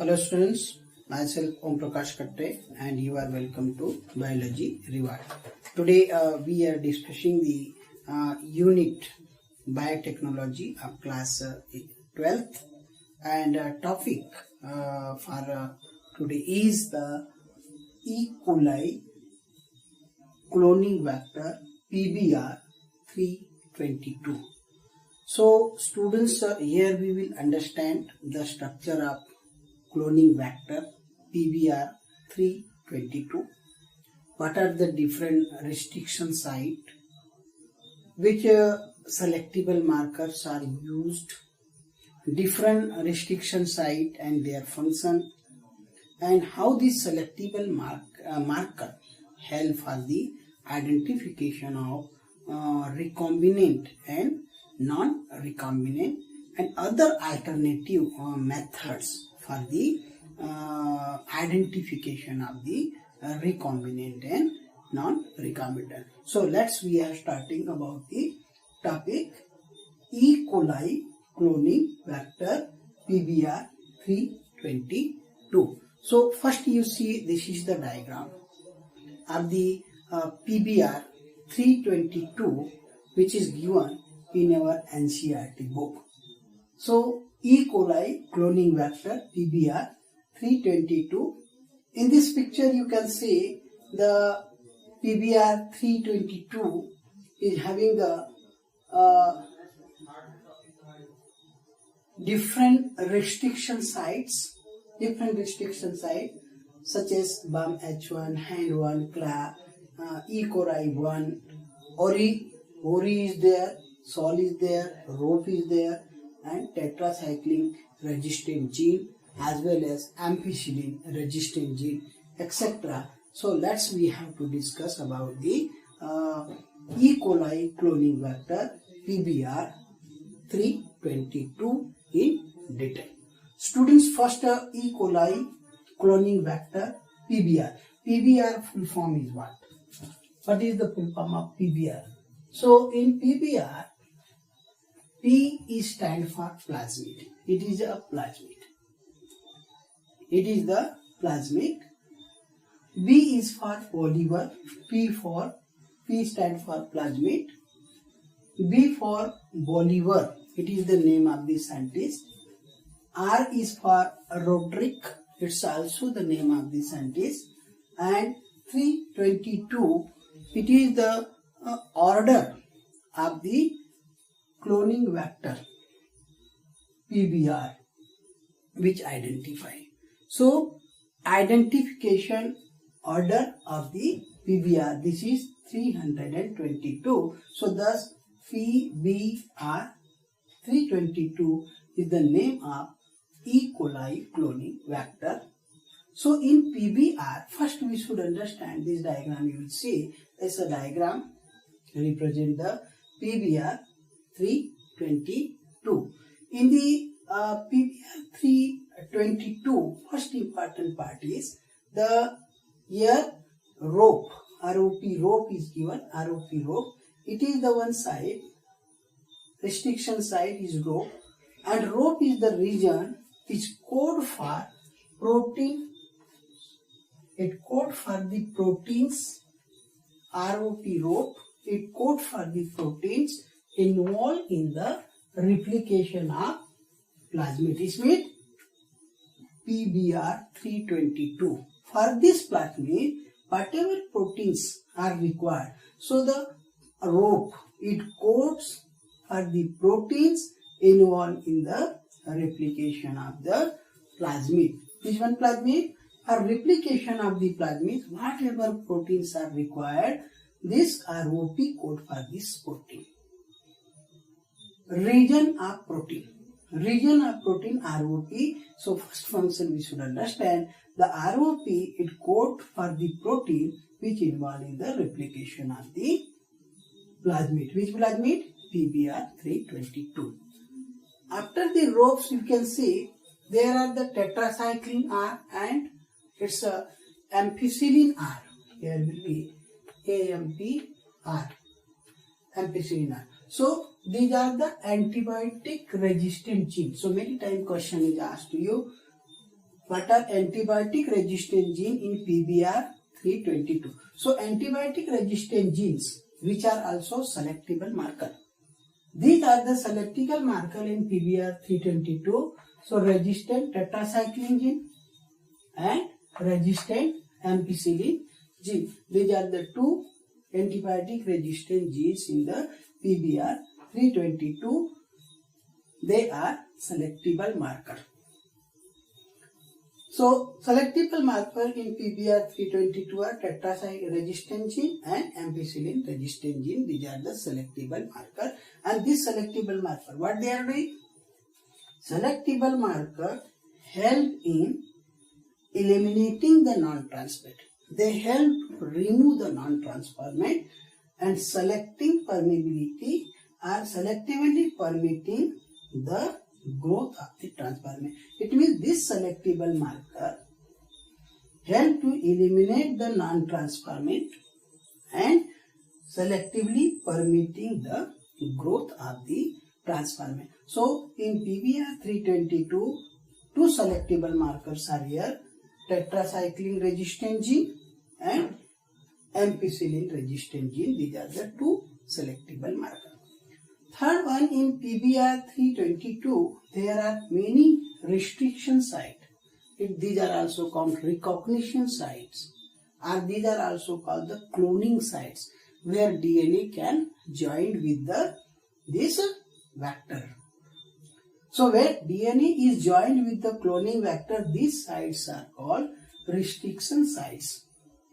Hello students, myself Om Prakash Katte and you are welcome to Biology Reward. Today we are discussing the unit biotechnology of class 12th and topic for today is the E. coli cloning vector PBR 322. So students, here we will understand the structure of cloning vector PBR 322. What are the different restriction site, which selectable markers are used, different restriction site and their function, and how this selectable marker help for the identification of recombinant and non-recombinant and other alternative methods for the identification of the recombinant and non-recombinant. So we are starting about the topic E. coli cloning vector PBR 322. So first you see this is the diagram of the PBR 322 which is given in our NCERT book. So E. coli cloning vector PBR 322. In this picture you can see the PBR 322 is having the different restriction sites such as BAM-H1, HAND1, CLA, E. coli 1, ORI is there, SOL is there, ROP is there, and tetracycline resistant gene as well as ampicillin resistant gene, etc. So we have to discuss about the E. coli cloning vector PBR 322 in detail. Students, first E. coli cloning vector PBR. PBR full form is what? What is the full form of PBR? So in PBR, P is stand for plasmid. It is a plasmid. It is the plasmid. B is for polymer. P stand for plasmid. B for Bolivar. It is the name of the scientist. R is for Roderick. It's also the name of the scientist. And 322. It is the order of the cloning vector PBR which identify. So identification order of the PBR, this is 322. So thus PBR 322 is the name of E. coli cloning vector. So in PBR, first we should understand this diagram. You will see there's a diagram represent the PBR 322. In the PBR 322, first important part is the here rope, rope is given, rope. It is the one side, restriction side is rope, and rope is the region which code for protein. It code for the proteins, rope. It code for the proteins involved in the replication of plasmid. It means PBR 322. For this plasmid, whatever proteins are required, so the rope, it codes for the proteins involved in the replication of the plasmid. Which one plasmid? For replication of the plasmid, whatever proteins are required, this ROP code for this protein. Region of protein ROP. So first function we should understand the ROP, it code for the protein which involved in the replication of the plasmid. Which plasmid? PBR 322. After the ropes you can see there are the tetracycline R and it's a ampicillin R. Here will be AMPR, ampicillin R. So these are the antibiotic resistant genes. So many times question is asked to you, what are antibiotic resistant gene in PBR322. So antibiotic resistant genes which are also selectable marker. These are the selectable marker in PBR322. So resistant tetracycline gene and resistant ampicillin gene. These are the two antibiotic resistant genes in the PBR322. They are selectable marker. So selectable marker in PBR322 are tetracycline resistant gene and ampicillin resistant gene. These are the selectable marker. And this selectable marker, what they are doing? Selectable marker help in eliminating the non-transparent. They help remove the non-transparent and selecting permeability are selectively permitting the growth of the transparent. It means this selectable marker help to eliminate the non-transparent and selectively permitting the growth of the transparent. So in PBR322, two selectable markers are here: tetracycline resistant gene and ampicillin resistant gene. These are the two selectable markers. Third one, in PBR322, there are many restriction sites. These are also called recognition sites, or these are also called the cloning sites, where DNA can join with this vector. So where DNA is joined with the cloning vector, these sites are called restriction sites,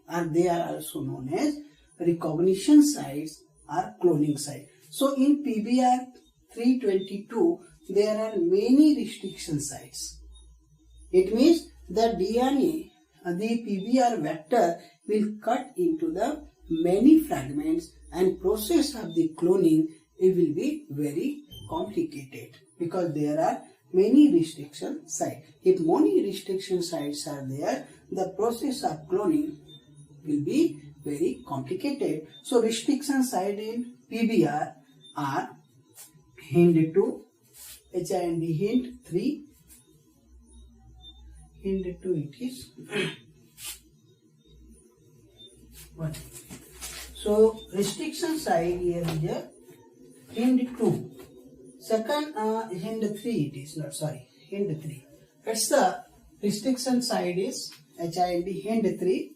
and they are also known as recognition sites or cloning sites. So in PBR322, there are many restriction sites. It means the DNA, the PBR vector will cut into the many fragments, and process of the cloning, it will be very complicated because there are many restriction sites. If many restriction sites are there, the process of cloning will be very complicated. So restriction site in PBR are HIND2, HIND HIND3, HIND2 it is one. So restriction site here is a HIND2. Second HIND3 it is not, sorry, HIND3. It's the restriction site is HIND HIND3.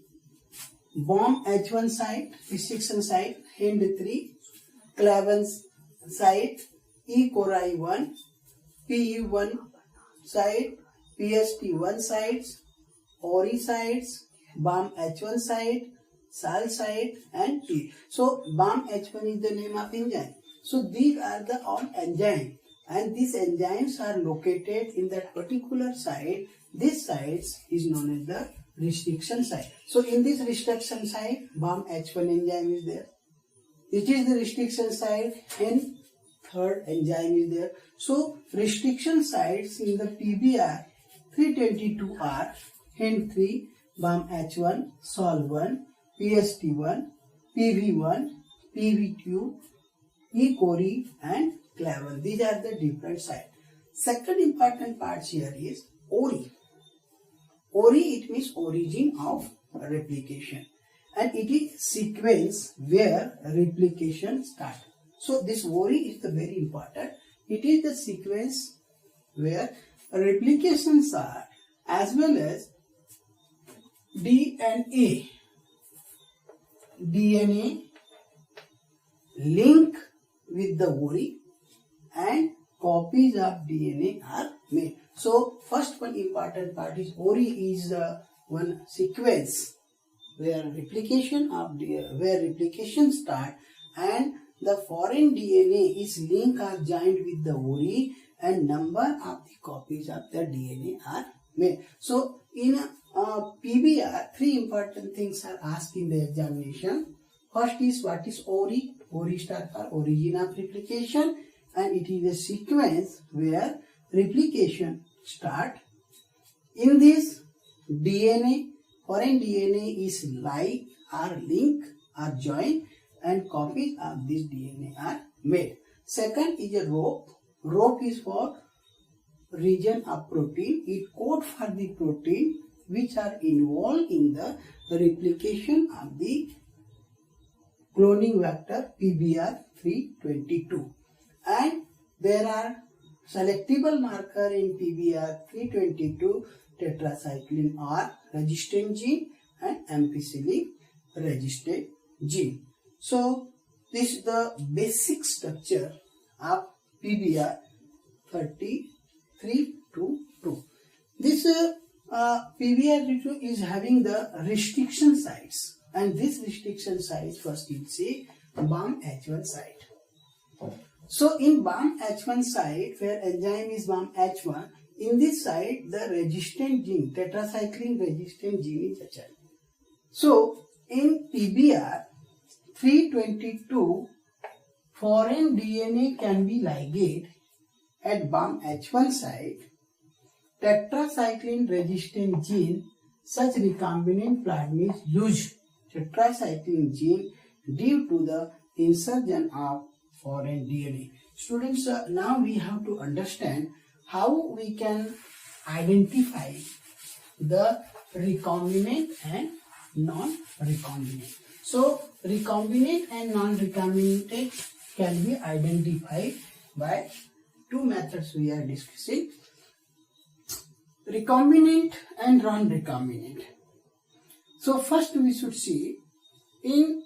Bomb H1 site, restriction site HIND3. Clavens site, E. coli 1, PE1 site, PST1 sites, Ori sites, BAM H1 site, SAL site, and T. So BAM H1 is the name of enzyme. So these are the all enzymes, and these enzymes are located in that particular site. This site is known as the restriction site. So in this restriction site, BAM H1 enzyme is there. It is the restriction site, and third enzyme is there. So restriction sites in the PBR322 are HIND3, BAM H1, SOL1, PST1, PV1, PV2, E. coli, and Clavin. These are the different sites. Second important part here is ORI. ORI, it means origin of replication, and it is sequence where replication starts. So this ORI is the very important. It is the sequence where replications are, as well as DNA link with the ORI, and copies of DNA are made. So first one important part is ORI is one sequence where replication start, and the foreign DNA is linked or joined with the ORI, and number of the copies of the DNA are made. So in PBR, three important things are asked in the examination. First is what is ORI? ORI stands for origin of replication, and it is a sequence where replication start. In this DNA, foreign DNA is like or link or join, and copies of this DNA are made. Second is a rope. Rope is for region of protein. It code for the protein which are involved in the replication of the cloning vector PBR322. And there are selectable marker in PBR322, tetracycline R resistant gene and ampicillin resistant gene. So this is the basic structure of PBR3322. This PBR32 is having the restriction sites, and this restriction sites first you see BAM H1 site. So in BAM H1 site, where enzyme is BAM H1, in this site the resistant gene, tetracycline resistant gene is HL. So in PBR322, foreign DNA can be ligate at BAM H1 site. Tetracycline resistant gene, such recombinant plasmids lose tetracycline gene due to the insertion of foreign DNA. Students, now we have to understand how we can identify the recombinant and non-recombinant. So recombinant and non-recombinant can be identified by two methods we are discussing: recombinant and non-recombinant. So first we should see in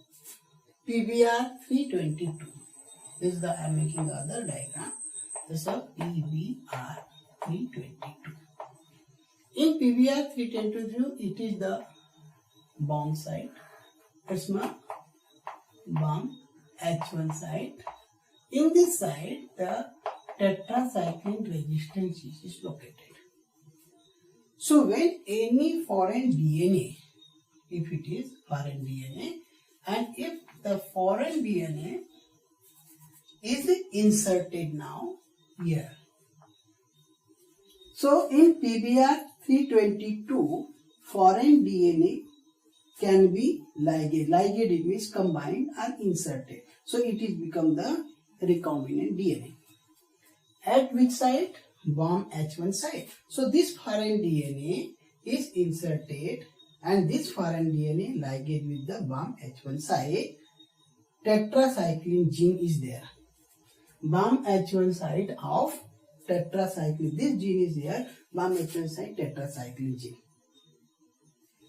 PBR322. This is the, I am making the other diagram. This is a PBR322. In PBR322, it is the BAM site. It's my BAM H1 site. In this site, the tetracycline resistant gene is located. So when any foreign DNA, if it is foreign DNA, and if the foreign DNA is inserted now here. So in PBR322, foreign DNA can be ligate. Ligate, it means combined or inserted. So it is become the recombinant DNA. At which site? BAM H1 site. So this foreign DNA is inserted and this foreign DNA ligate with the BAM H1 site. Tetracycline gene is there. BAM H1 site of tetracycline. This gene is here. BAM H1 site tetracycline gene.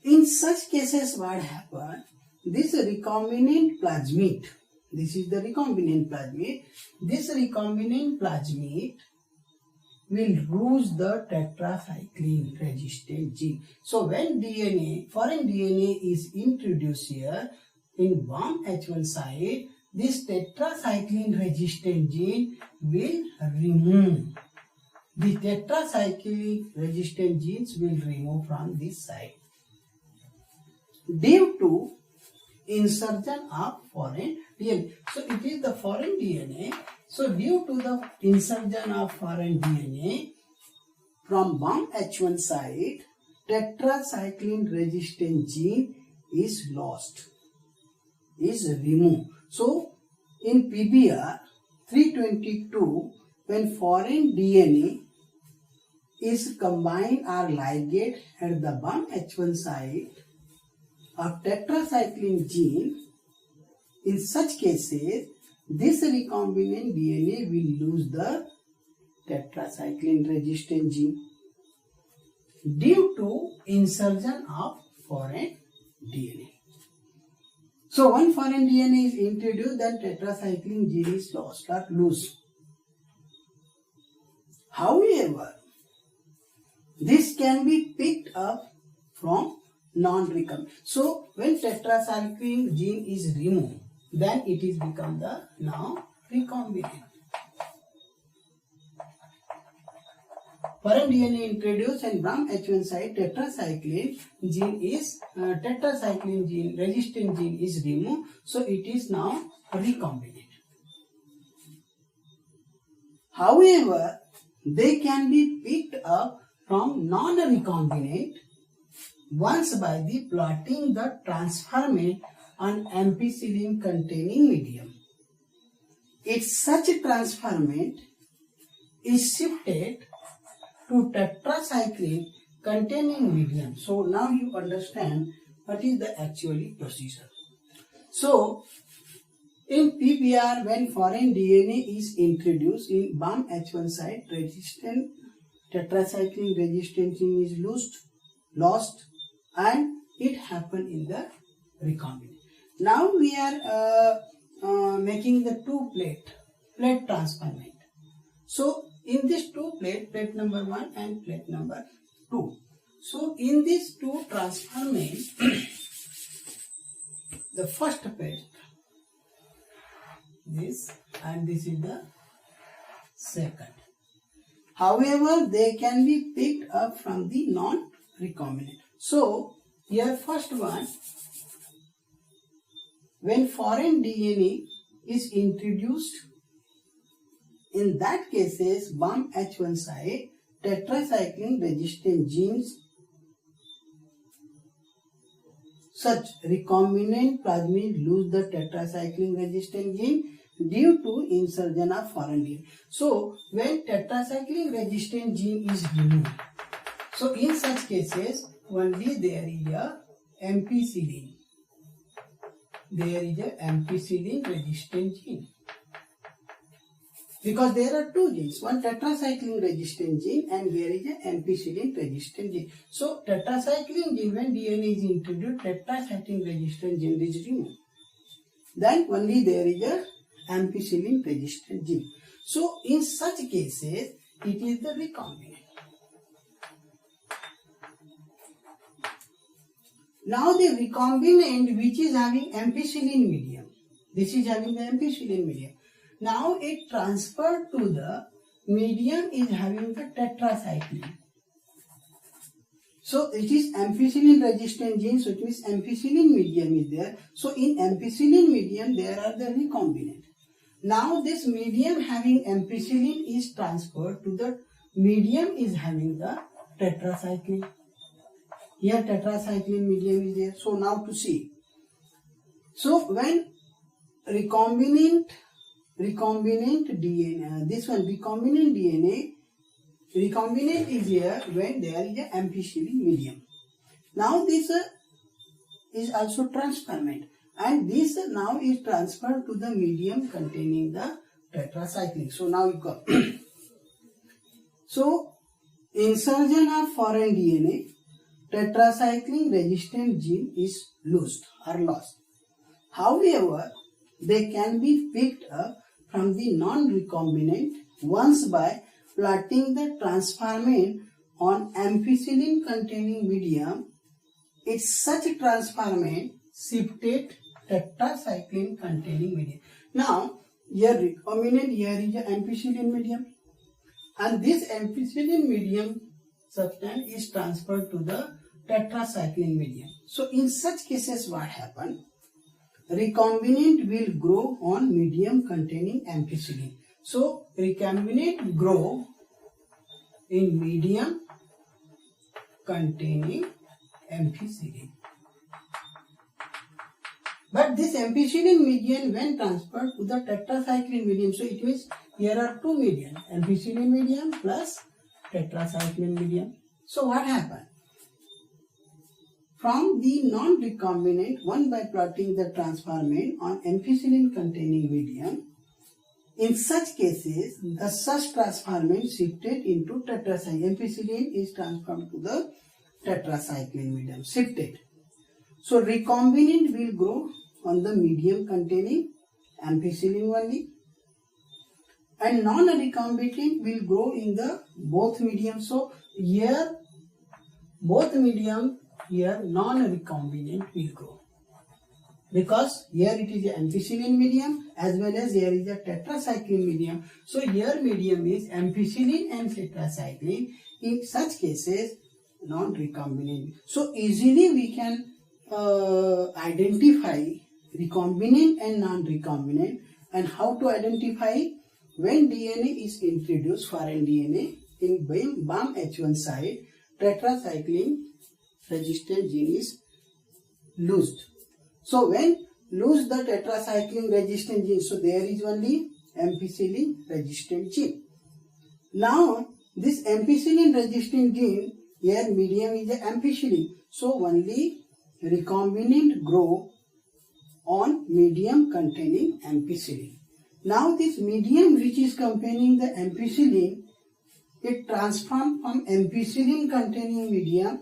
In such cases, what happens? This recombinant plasmid. This is the recombinant plasmid. This recombinant plasmid will lose the tetracycline resistant gene. So when DNA, foreign DNA is introduced here in BAM H1 site, this tetracycline resistant gene will remove. The tetracycline resistant genes will remove from this site due to insertion of foreign DNA. So it is the foreign DNA. So due to the insertion of foreign DNA from BAM H1 site, tetracycline resistant gene is lost, is removed. So in PBR322, when foreign DNA is combined or ligate at the BAM H1 site of tetracycline gene, in such cases, this recombinant DNA will lose the tetracycline resistant gene due to insertion of foreign DNA. So one foreign DNA is introduced, then tetracycline gene is lost or loose. However, this can be picked up from non-recombinant. So when tetracycline gene is removed, then it is become the now recombinant. Foreign DNA introduced and BAM H1 site tetracycline gene is resistant gene is removed, so it is now recombinant. However, they can be picked up from non-recombinant once by the plotting the transferment on ampicillin containing medium. If such transferment is shifted to tetracycline containing medium. So now you understand what is the actually procedure. So in PBR, when foreign DNA is introduced in BAM-H1 site, resistant tetracycline resistant gene is lost, and it happened in the recombinant. Now we are making the plate transferment. So in this plate number 1 and plate number 2. So in this two transferment, the first plate, this, and this is the second. However, they can be picked up from the non-recombinant. So here first one, when foreign DNA is introduced, in that cases BAM-H1 site, tetracycline resistant genes, such recombinant plasmid lose the tetracycline resistant gene due to insertion of foreign DNA. So when tetracycline resistant gene is removed, so in such cases only there is a ampicillin. There is a ampicillin resistant gene. Because there are two genes, one tetracycline resistant gene and there is a ampicillin resistant gene. So tetracycline gene, when DNA is introduced, tetracycline resistant gene is removed. Then only there is a ampicillin resistant gene. So in such cases, it is the recombinant. Now the recombinant which is having ampicillin medium, this is having the ampicillin medium. Now it transferred to the medium is having the tetracycline. So it is ampicillin resistant gene, so it means ampicillin medium is there. So in ampicillin medium there are the recombinant. Now this medium having ampicillin is transferred to the medium is having the tetracycline. Here tetracycline medium is there. So now to see. So when recombinant DNA, this one recombinant DNA, recombinant is here when there is a ampicillin medium. Now this is also transferment, and this now is transferred to the medium containing the tetracycline. So now you go. So insertion of foreign DNA, tetracycline resistant gene is lost. However, they can be picked up from the non-recombinant once by plotting the transferment on ampicillin containing medium. It's such a transferment shifted tetracycline containing medium. Now here recombinant, here is the ampicillin medium, and this ampicillin medium substance is transferred to the tetracycline medium. So in such cases what happen? Recombinant will grow on medium containing ampicillin. So recombinant grow in medium containing ampicillin. But this ampicillin medium when transferred to the tetracycline medium, so it means here are two medium, ampicillin medium plus tetracycline medium. So what happened? From the non-recombinant, one by plotting the transferment on ampicillin containing medium, in such cases, the such transferment shifted into tetracycline. Ampicillin is transformed to the tetracycline medium, shifted. So recombinant will grow on the medium containing ampicillin only, and non-recombinant will grow in the both medium. So here both medium, here non-recombinant will grow, because here it is an ampicillin medium as well as here is a tetracycline medium. So here medium is ampicillin and tetracycline. In such cases non-recombinant. So easily we can identify recombinant and non-recombinant. And how to identify? When DNA is introduced, foreign DNA in BAM-H1 site, tetracycline resistant gene is loosed. So when lose the tetracycline resistant gene, so there is only ampicillin resistant gene. Now this ampicillin resistant gene, here medium is a ampicillin. So only recombinant grow on medium containing ampicillin. Now this medium which is containing the ampicillin, it transformed from ampicillin containing medium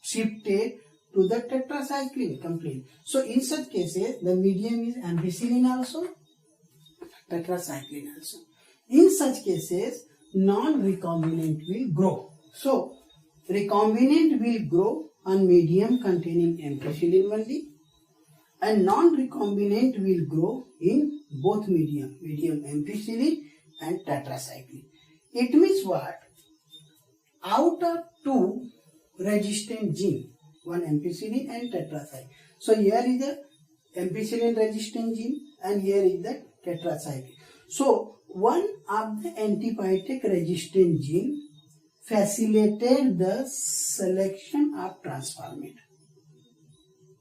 shifted to the tetracycline complete. So in such cases the medium is ampicillin also, tetracycline also. In such cases non-recombinant will grow. So recombinant will grow on medium containing ampicillin only, and non-recombinant will grow in both medium ampicillin and tetracycline. It means what? Out of two resistant gene, one ampicillin and tetracycline. So here is the ampicillin resistant gene and here is the tetracycline. So one of the antibiotic resistant gene facilitated the selection of transformant.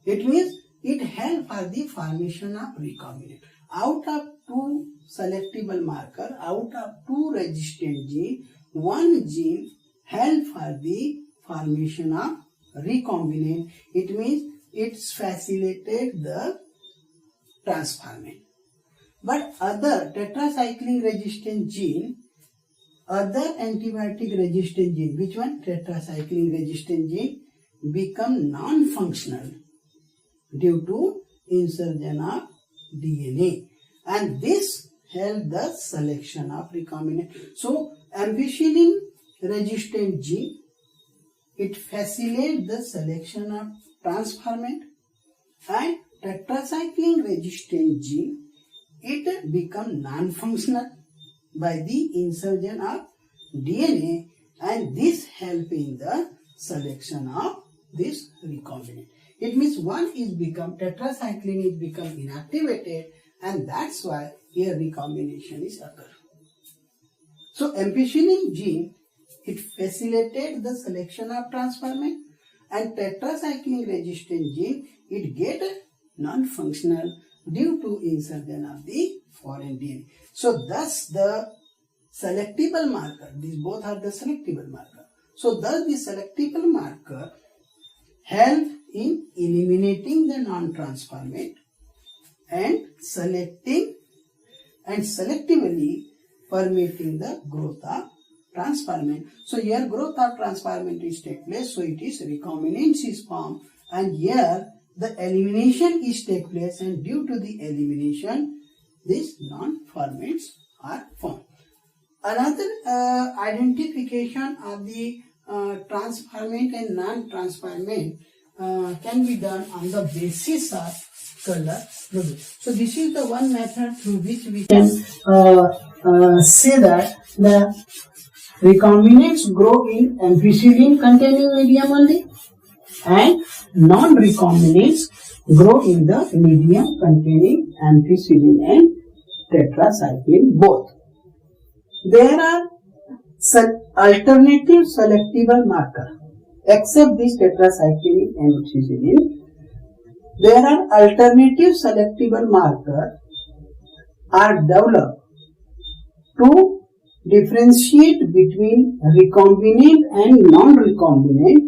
It means it helps for the formation of recombinant. Out of two selectable marker, out of two resistant gene, one gene helps for the formation of recombinant. It means it facilitated the transformant. But other tetracycline resistant gene, other antibiotic resistant gene, which one? Tetracycline resistant gene become non-functional due to insertion of DNA, and this help the selection of recombinant. So ampicillin resistant gene, it facilitates the selection of transformant, and tetracycline resistant gene, it become non-functional by the insertion of DNA, and this help in the selection of this recombinant. It means one is become tetracycline is become inactivated, and that's why here recombination is occur. So ampicillin gene, it facilitated the selection of transformant, and tetracycline resistant gene, it get non-functional due to insertion of the foreign DNA. So thus the selectable marker, these both are the selectable marker. So thus the selectable marker help in eliminating the non-transformant and selecting and selectively permitting the growth of transformant. So here growth of transformant is take place, so it is recombinant is formed, and here the elimination is take place, and due to the elimination these non-formants are formed. Another identification of the transformant and non-transformant can be done on the basis of color produced. So this is the one method through which we can say that the recombinants grow in ampicillin containing medium only, and non-recombinants grow in the medium containing ampicillin and tetracycline both. There are alternative selectable marker except this tetracycline and ampicillin. There are alternative selectable marker are developed to differentiate between recombinant and non-recombinant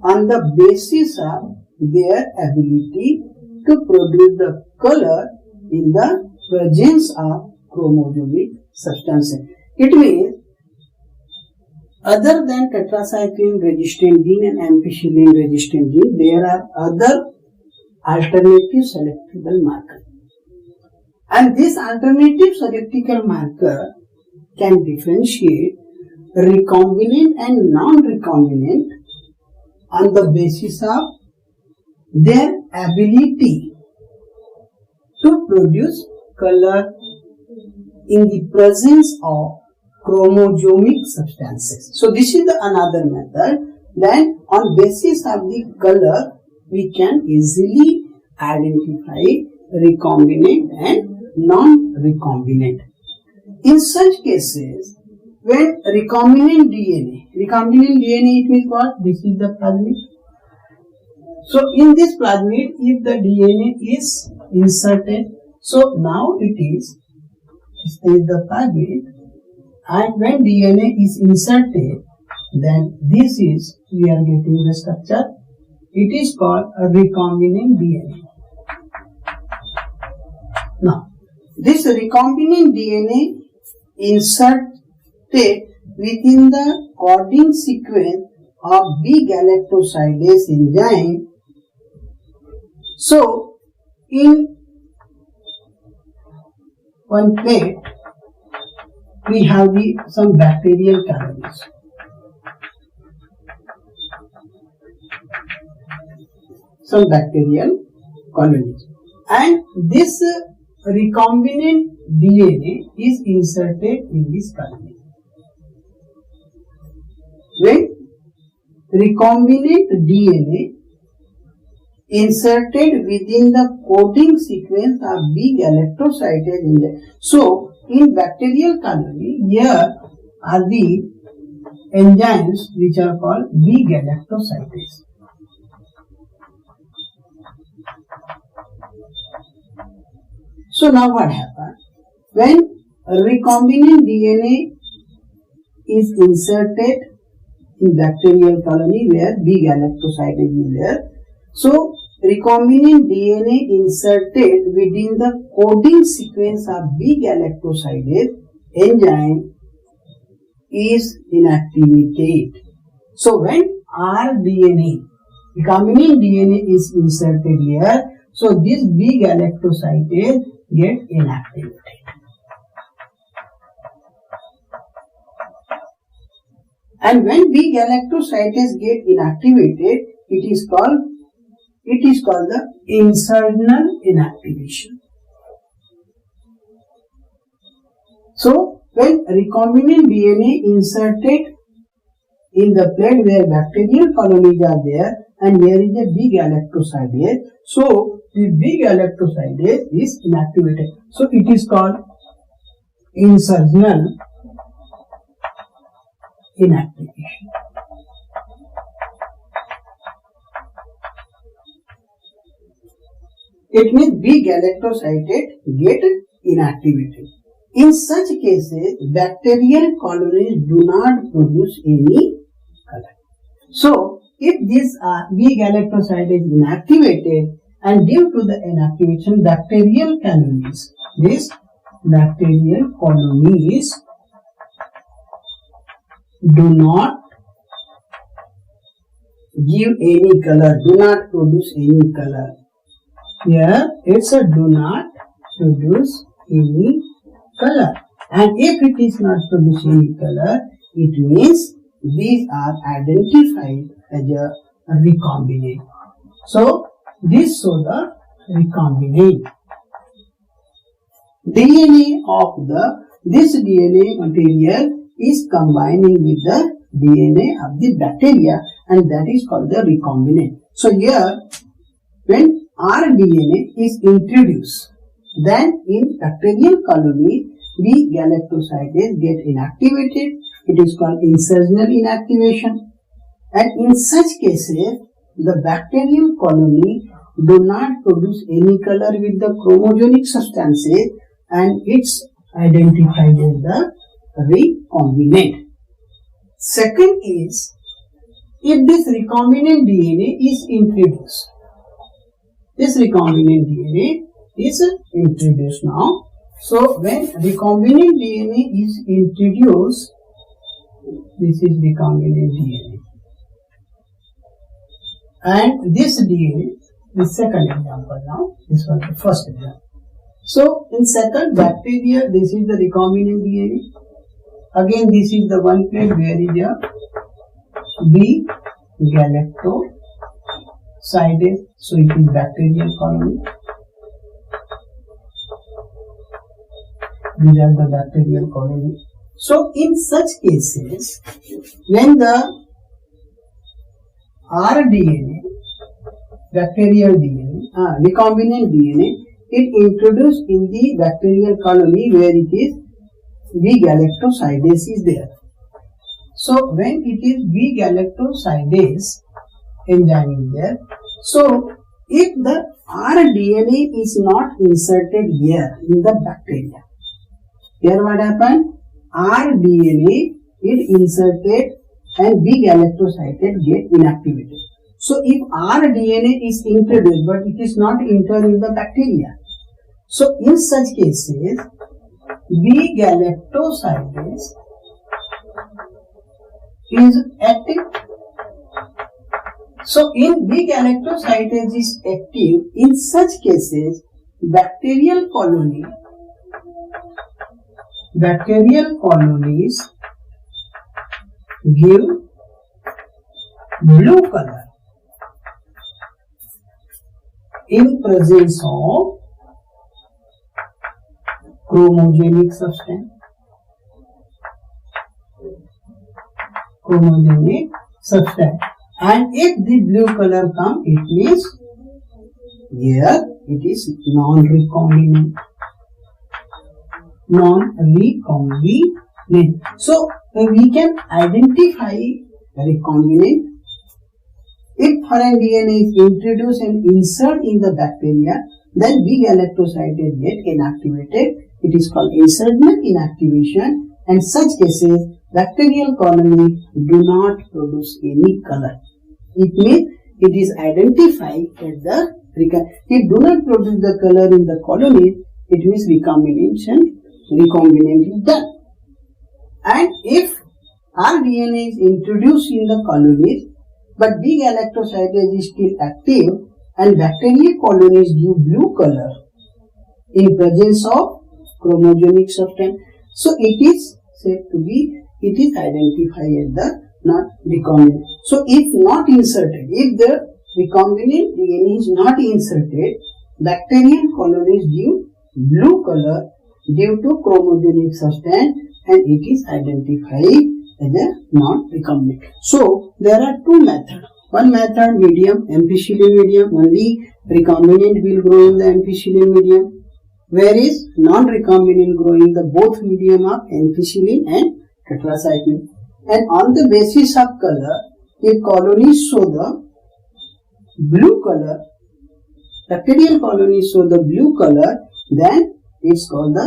on the basis of their ability to produce the color in the presence of chromosomic substances. It means other than tetracycline resistant gene and ampicillin resistant gene, there are other alternative selectable marker, and this alternative selectable marker can differentiate recombinant and non-recombinant on the basis of their ability to produce color in the presence of chromosomic substances. So this is the another method. Then on basis of the color we can easily identify recombinant and non-recombinant. In such cases, when recombinant DNA it means what? This is the plasmid. So in this plasmid, if the DNA is inserted, so now this is the plasmid, And when DNA is inserted, then this is, we are getting the structure. It is called a recombinant DNA. Now, this recombinant DNA inserted within the coding sequence of B-galactosidase enzyme. So, in one plate, we have some bacterial colonies. Some bacterial colonies. And this recombinant DNA is inserted in this colony. When recombinant DNA inserted within the coding sequence of B-galactosidase enzyme. So, in bacterial colony, here are the enzymes which are called B-galactosidase. So now what happens? When recombinant DNA is inserted in bacterial colony where B-galactosidase is there, so recombinant DNA inserted within the coding sequence of B-galactosidase enzyme is inactivated. So when rDNA, recombinant DNA is inserted here, so this B-galactosidase get inactivated. And when B-galactosidase get inactivated, it is called the insertional inactivation. So when recombinant DNA inserted in the plate where bacterial colonies are there, and here is a B-galactosidase, so the B-galactosidase is inactivated. So it is called insertional inactivation. It means B-galactosidase get inactivated. In such cases, bacterial colonies do not produce any color. So, if this B-galactosidase is inactivated, and due to the inactivation, bacterial colonies, these bacterial colonies do not give any color, do not produce any color. Here, it's a do not produce any color. And if it is not producing any color, it means these are identified as a recombinant. So, this shows the recombinant. DNA of this DNA material is combining with the DNA of the bacteria, and that is called the recombinant. So here, when rDNA is introduced, then in bacterial colony, B-galactosidase get inactivated. It is called insertional inactivation. And in such cases, the bacterial colony do not produce any color with the chromogenic substances, and it's identified as the recombinant. Second is, if this recombinant DNA is introduced, this recombinant DNA is introduced now. So when recombinant DNA is introduced, this is recombinant DNA. And this DNA, the second example now, this was the first example. So in second bacteria, this is the recombinant DNA. Again, this is the one plate where is a B-galactosidase, so it is bacterial colony. These are the bacterial colony. So in such cases, when the rDNA, bacterial DNA, recombinant DNA, it introduced in the bacterial colony where it is B-galactosidase is there. So when it is B-galactosidase enzyme is there, so if the rDNA is not inserted here in the bacteria, here what happened? rDNA is inserted and B galactoside get inactivated. So if rDNA is introduced but it is not entered in the bacteria, so in such cases B galactosidase is active. So in B galactosidase is active, in such cases bacterial colonies give blue color in presence of chromogenic substance. And if the blue color comes, it means here it is non-recombinant. So we can identify recombinant. If foreign DNA is introduced and inserted in the bacteria, then B galactoside get inactivated. It is called insertion inactivation, and such cases bacterial colony do not produce any color. It means it is identified as the it do not produce the color in the colony. It means recombinant is done. And if rDNA is introduced in the colonies, but B galactosidase is still active and bacterial colonies give blue color in presence of chromogenic substance, so it is said to be, it is identified as the not recombinant. So if not inserted, if the recombinant DNA is not inserted, bacterial colonies give blue color due to chromogenic substance and it is identified as a non-recombinant. So there are two methods. One method, medium, amphicoelin medium, only recombinant will grow in the amphicoelin medium, whereas non-recombinant grow in the both medium of amphicoelin and tetracycline. And on the basis of color, if colonies show the blue color, bacterial colonies show the blue color, then it's called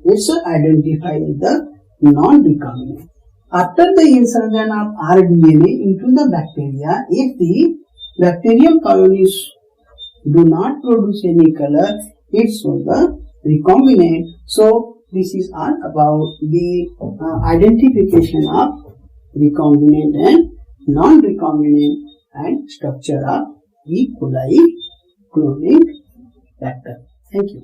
it's identified as the non-recombinant. After the insertion of rDNA into the bacteria, if the bacterial colonies do not produce any color, it shows the recombinant. So this is all about the identification of recombinant and non-recombinant and structure of E. coli cloning factor. Thank you.